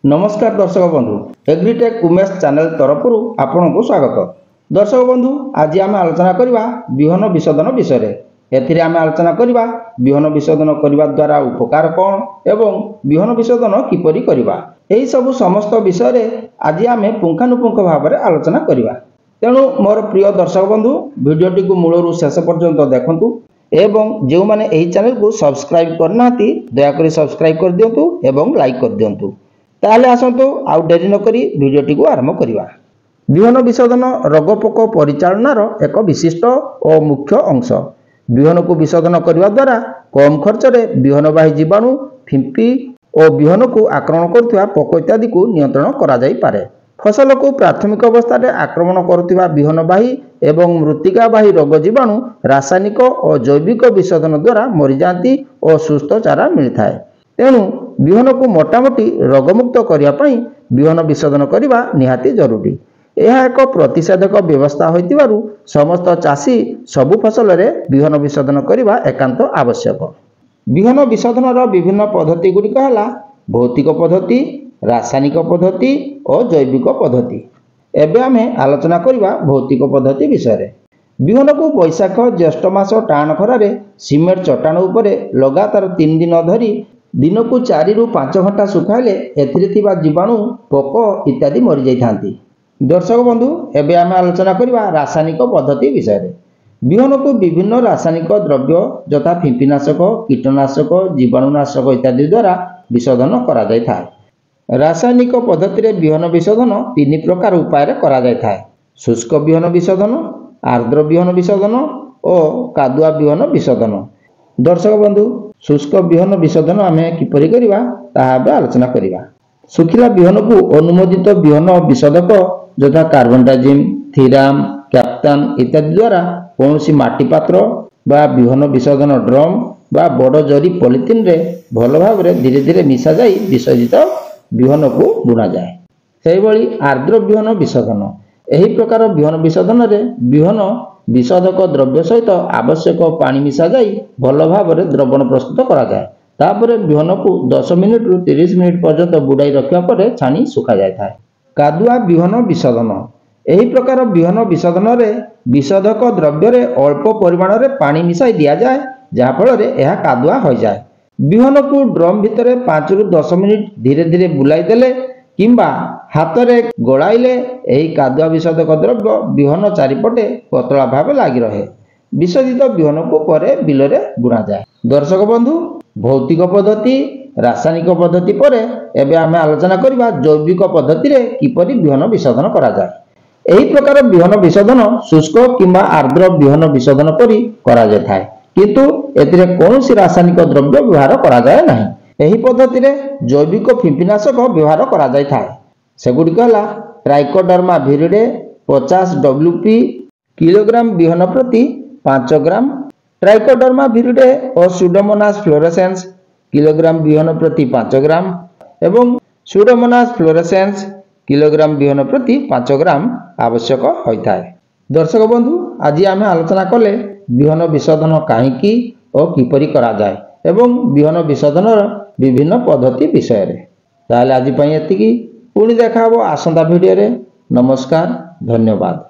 नमस्कार दर्शक बंधु एग्रीटेक उमेश चैनल तरफ आपन को स्वागत। दर्शक बंधु आज आम आलोचना करवा बिहन विशोधन विषय एथिरे आम आलोचना करवा बिहन विशोधन करने द्वारा उपकार कौन एवं बिहन विशोधन किपरि करवा एही सब समस्त विषय आज आम पुंखानुपुंख भाव में आलोचना करवा। तेणु मोर प्रिय दर्शक बंधु भिडियोटी को मूलरू शेष पर्यंत देखंतु एवं जो माने एही चैनल को सब्सक्राइब करना दयाकोरी सब्सक्राइब कर दियंतु एवं लाइक कर दियंतु। ताहले आसंतु आउ डेरी न करी भिडियोटी को आरंभ करिवा। बिहन विशोधन रोगपोक परिचालनार एक विशिष्ट और मुख्य अंश। बिहन को विशोधन करने द्वारा कम खर्च में बिहनवाही जीवाणु फिंपी और बिहन को आक्रमण करुवा पोक इत्यादि को नियंत्रण करा जाई पारे। फसल को प्राथमिक अवस्था रे आक्रमण करुवा बिहनवाही एवं मृत्तिकावाही रोग जीवाणु रासायनिक और जैविक विशोधन द्वारा मरी जाती और सुस्थ चारा मिलता है। तेणु बिहन को मोटामोटी रोगमुक्त करने बिहन विशोधन करने निहाती जरूरी। यह एक प्रतिषेधक व्यवस्था होइतिबारु समस्त चाषी सबु फसल रे बिहन विशोधन करने एकांत आवश्यक। बिहन विशोधन विभिन्न पद्धति गुड़िक है भौतिक पद्धति, रासायनिक पद्धति और जैविक पद्धति। एबे आमे आलोचना करवा भौतिक पद्धति विषय। बिहन को बैशाख ज्येष्ठ मास टाण खरारे सीमेंट चट्टाण उपरे लगातार 3 दिन धरी दिन को 4 ରୁ 5 घंटा सुखाइले एथिरे जीवाणु पोक इत्यादि मरी जाइथांती। दर्शक बंधु एबे आमे आलोचना करवा रासायनिक पद्धति विषय। बिहन को विभिन्न रासायनिक द्रव्य यथा फिंपीनाशक, कीटनाशक, जीवाणुनाशक इत्यादि द्वारा विशोधन करा जाइथाय। रासायनिक पद्धति रे बिहन विशोधन 3 प्रकार उपाय रे करा जाइथाय। शुष्क बिहन विशोधन, आर्द्र बिहन विशोधन और कादुआ बिहन विशोधन। दर्शक बंधु शुष्क बिहन विशोधन आमे किपरि करिवा ताहा आलोचना करिवा। सुखिला बिहन को अनुमोदित बिहन विशोधक यथा कार्बनडाजिम, थीराम, कैप्टान इत्यादि द्वारा कौनसी माटी पात्र बा बिहन विशोधन ड्रम बा बड़ जरी पॉलिथिन रे भल भाव रे धीरे धीरे मिसा जाई विसर्जित बिहन को बुना जाए। सेहि भली आर्द्र बिहन विशोधन। एही प्रकार बिहन विशोधन रे बिहन विशोधक द्रव्य सहित आवश्यक पानी मिसा जाई भल भाव में द्रवण प्रस्तुत करा जाए। तापर बिहन को 10 मिनिट रु 30 मिनिट पर्यंत बुड़ाई रखा पर छाणी सुखा जाए। कादुआ बिहन विशोधन। एही प्रकार बिहन विशोधन रे विशोधक द्रव्य रे अल्प परिमाण रे पानी मिसाई दिया जाए जहा फल रे यह कादुआ हो जाए। बिहन को ड्रम भितर 5 ରୁ 10 मिनिट धीरे धीरे बुलाई देले किंबा हाथ रे गोड़ाइले एही कादुआ विशोधक द्रव्य बिहन चारिपटे पतला भाव लगी रहे। विशोधित बिहन को परे बिल रे बुना जाए। दर्शक बंधु भौतिक पद्धति, रासायनिक पद्धति परे एबे आमे आलोचना करबा जैविक पद्धति रे किपरि बिहन विशोधन करा जाए। एही प्रकार बिहन विशोधन शुष्क किंबा आर्द्र बिहन विशोधन परि करा जाय किंतु एतिरे कोनोसी रासायनिक द्रव्य व्यवहार करा जाय नाही। एही पद्धति रे जैविक फिंपीनाशक व्यवहार करा जाय थाए। सेगुड़िक है ट्राइकोडर्मा भिरिडे 50 डब्ल्यूपी किलोग्राम बिहन प्रति 5 ग्राम, ट्राइकोडर्मा भिरिडे और सुडोमोनास फ्लोरेसेंस किलोग्राम बिहन प्रति 5 ग्राम एवं सुडोमोनास फ्लोरेसेंस किलोग्राम बिहन प्रति 5 ग्राम आवश्यक होता है। दर्शक बंधु आज आम आलोचना कले बिहन विशोधन कहीं और किपरि करा जाए एवं बिहन विशोधन विभिन्न पद्धति विषय रे। ताहले आज पई एतिकी पुणी देखा आसंता भिडियो रे। नमस्कार, धन्यवाद।